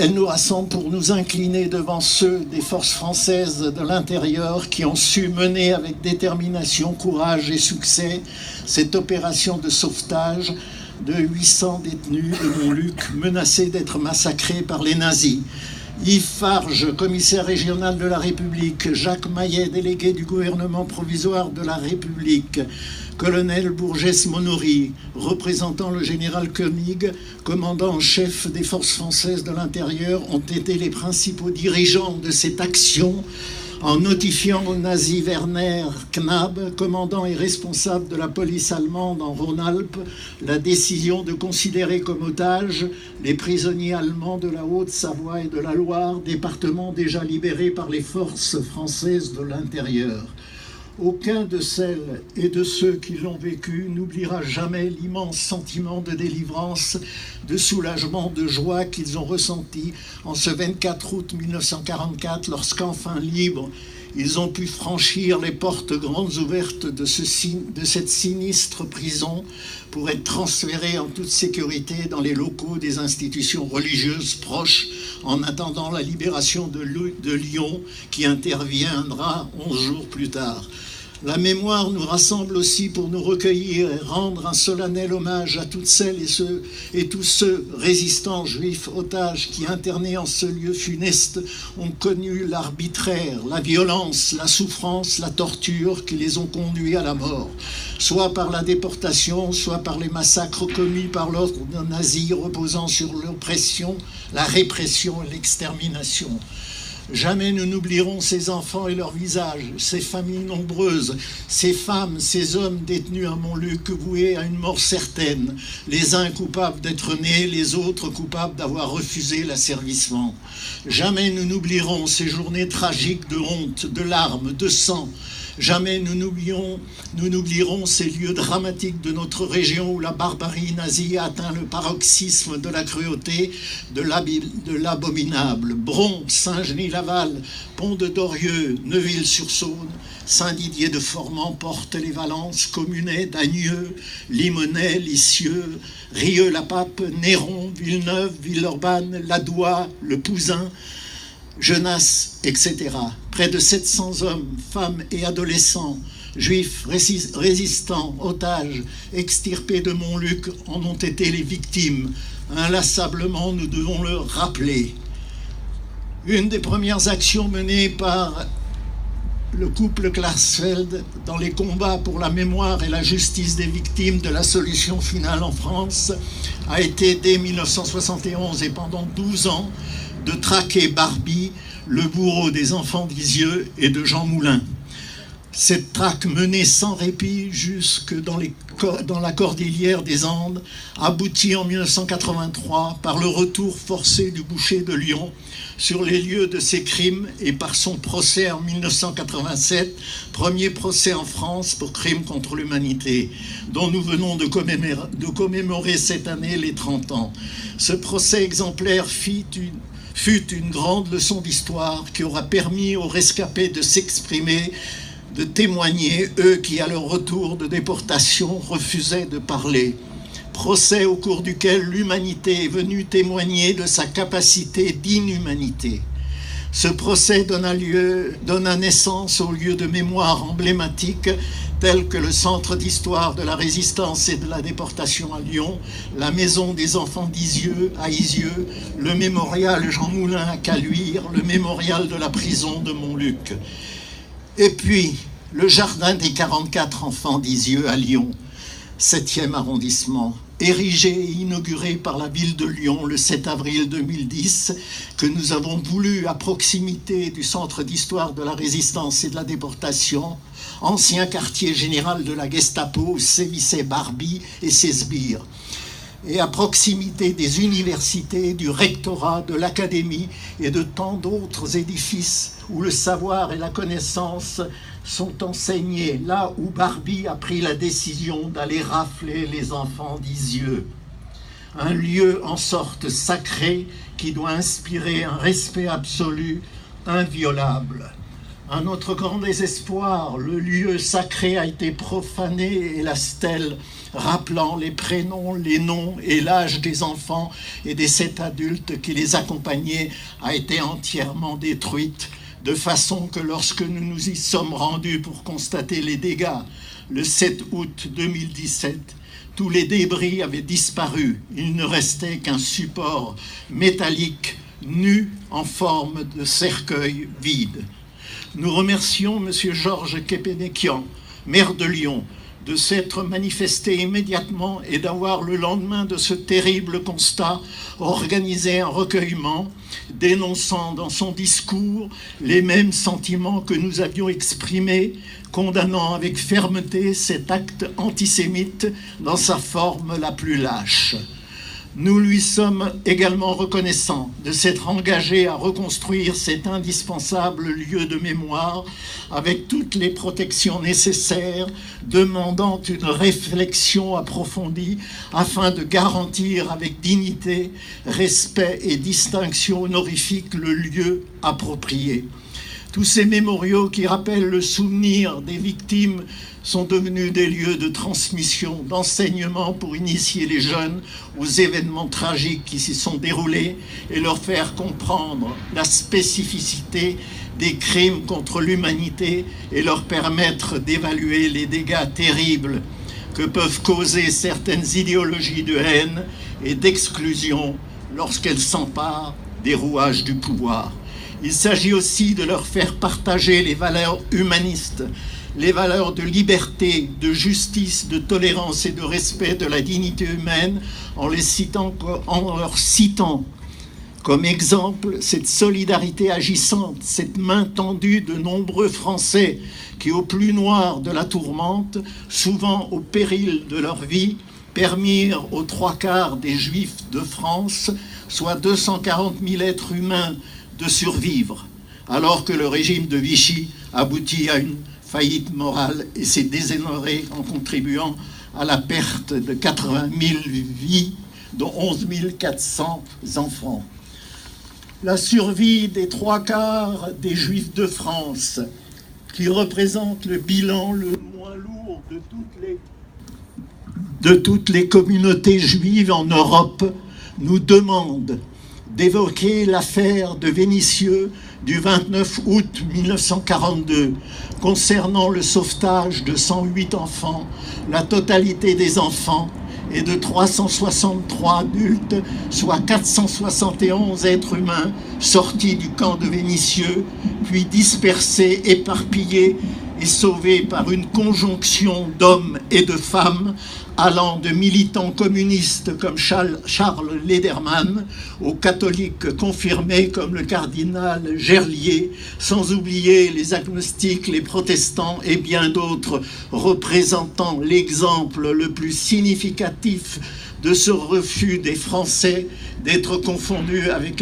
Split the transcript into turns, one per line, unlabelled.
Elle nous rassemble pour nous incliner devant ceux des forces françaises de l'intérieur qui ont su mener avec détermination, courage et succès cette opération de sauvetage de 800 détenus de Montluc menacés d'être massacrés par les nazis. Yves Farge, commissaire régional de la République, Jacques Maillet, délégué du gouvernement provisoire de la République, colonel Bourgès-Monory, représentant le général Koenig, commandant en chef des forces françaises de l'intérieur, ont été les principaux dirigeants de cette action en notifiant au nazi Werner Knabe, commandant et responsable de la police allemande en Rhône-Alpes, la décision de considérer comme otages les prisonniers allemands de la Haute-Savoie et de la Loire, départements déjà libérés par les forces françaises de l'intérieur. Aucun de celles et de ceux qui l'ont vécu n'oubliera jamais l'immense sentiment de délivrance, de soulagement, de joie qu'ils ont ressenti en ce 24 août 1944, lorsqu'enfin libres, ils ont pu franchir les portes grandes ouvertes de cette sinistre prison pour être transférés en toute sécurité dans les locaux des institutions religieuses proches, en attendant la libération de Lyon qui interviendra 11 jours plus tard. La mémoire nous rassemble aussi pour nous recueillir et rendre un solennel hommage à toutes celles et tous ceux résistants juifs otages qui, internés en ce lieu funeste, ont connu l'arbitraire, la violence, la souffrance, la torture qui les ont conduits à la mort, soit par la déportation, soit par les massacres commis par l'ordre nazi reposant sur l'oppression, la répression et l'extermination. Jamais nous n'oublierons ces enfants et leurs visages, ces familles nombreuses, ces femmes, ces hommes détenus à Montluc, voués à une mort certaine, les uns coupables d'être nés, les autres coupables d'avoir refusé l'asservissement. Jamais nous n'oublierons ces journées tragiques de honte, de larmes, de sang. Jamais nous n'oublierons ces lieux dramatiques de notre région où la barbarie nazie a atteint le paroxysme de la cruauté, de l'abominable. Bron, Saint-Genis-Laval, Pont-de-Dorieux, Neuville-sur-Saône, Saint-Didier-de-Formans, Portes-les-Valences, Communet, Dagneux, Limonest, Lisieux, Rieux-la-Pape, Néron, Villeneuve, Villeurbanne, Ladois, Le Pouzin, Genasse, etc. Près de 700 hommes, femmes et adolescents, juifs, résistants, otages, extirpés de Montluc en ont été les victimes. Inlassablement, nous devons le rappeler. Une des premières actions menées par le couple Klarsfeld dans les combats pour la mémoire et la justice des victimes de la solution finale en France a été dès 1971 et pendant 12 ans de traquer Barbie, le bourreau des enfants d'Isieux et de Jean Moulin. Cette traque menée sans répit jusque dans la cordillère des Andes aboutit en 1983 par le retour forcé du boucher de Lyon sur les lieux de ces crimes et par son procès en 1987, premier procès en France pour crimes contre l'humanité, dont nous venons de commémorer cette année les 30 ans. Ce procès exemplaire fut une grande leçon d'histoire qui aura permis aux rescapés de s'exprimer, de témoigner, eux qui, à leur retour de déportation, refusaient de parler. Procès au cours duquel l'humanité est venue témoigner de sa capacité d'inhumanité. Ce procès donna naissance aux lieux de mémoire emblématiques tels que le Centre d'histoire de la résistance et de la déportation à Lyon, la Maison des enfants d'Isieux à Isieux, le mémorial Jean Moulin à Caluire, le mémorial de la prison de Montluc. Et puis, le jardin des 44 enfants d'Isieux à Lyon, 7e arrondissement, érigé et inauguré par la ville de Lyon le 7 avril 2010, que nous avons voulu à proximité du Centre d'histoire de la résistance et de la déportation, ancien quartier général de la Gestapo où sévissaient Barbie et ses sbires, et à proximité des universités, du rectorat, de l'académie et de tant d'autres édifices où le savoir et la connaissance sont enseignés, là où Barbie a pris la décision d'aller rafler les enfants d'Isieux. Un lieu en sorte sacré qui doit inspirer un respect absolu, inviolable. À notre grand désespoir, le lieu sacré a été profané et la stèle rappelant les prénoms, les noms et l'âge des enfants et des 7 adultes qui les accompagnaient a été entièrement détruite, de façon que lorsque nous nous y sommes rendus pour constater les dégâts, le 7 août 2017, tous les débris avaient disparu. Il ne restait qu'un support métallique nu en forme de cercueil vide. Nous remercions M. Georges Kepenekian, maire de Lyon, de s'être manifesté immédiatement et d'avoir, le lendemain de ce terrible constat, organisé un recueillement dénonçant dans son discours les mêmes sentiments que nous avions exprimés, condamnant avec fermeté cet acte antisémite dans sa forme la plus lâche. Nous lui sommes également reconnaissants de s'être engagé à reconstruire cet indispensable lieu de mémoire avec toutes les protections nécessaires, demandant une réflexion approfondie afin de garantir avec dignité, respect et distinction honorifique le lieu approprié. Tous ces mémoriaux qui rappellent le souvenir des victimes sont devenus des lieux de transmission, d'enseignement pour initier les jeunes aux événements tragiques qui s'y sont déroulés et leur faire comprendre la spécificité des crimes contre l'humanité et leur permettre d'évaluer les dégâts terribles que peuvent causer certaines idéologies de haine et d'exclusion lorsqu'elles s'emparent des rouages du pouvoir. Il s'agit aussi de leur faire partager les valeurs humanistes, les valeurs de liberté, de justice, de tolérance et de respect de la dignité humaine en leur citant comme exemple cette solidarité agissante, cette main tendue de nombreux Français qui, au plus noir de la tourmente, souvent au péril de leur vie, permirent aux 3/4 des Juifs de France, soit 240 000 êtres humains, de survivre, alors que le régime de Vichy aboutit à une faillite morale et s'est déshonoré en contribuant à la perte de 80 000 vies, dont 11 400 enfants. La survie des 3/4 des Juifs de France, qui représente le bilan le moins lourd de toutes les communautés juives en Europe, nous demande d'évoquer l'affaire de Vénissieux du 29 août 1942 concernant le sauvetage de 108 enfants, la totalité des enfants et de 363 adultes, soit 471 êtres humains sortis du camp de Vénissieux, puis dispersés, éparpillés et sauvés par une conjonction d'hommes et de femmes allant de militants communistes comme Charles Lederman aux catholiques confirmés comme le cardinal Gerlier, sans oublier les agnostiques, les protestants et bien d'autres représentant l'exemple le plus significatif de ce refus des Français d'être confondus avec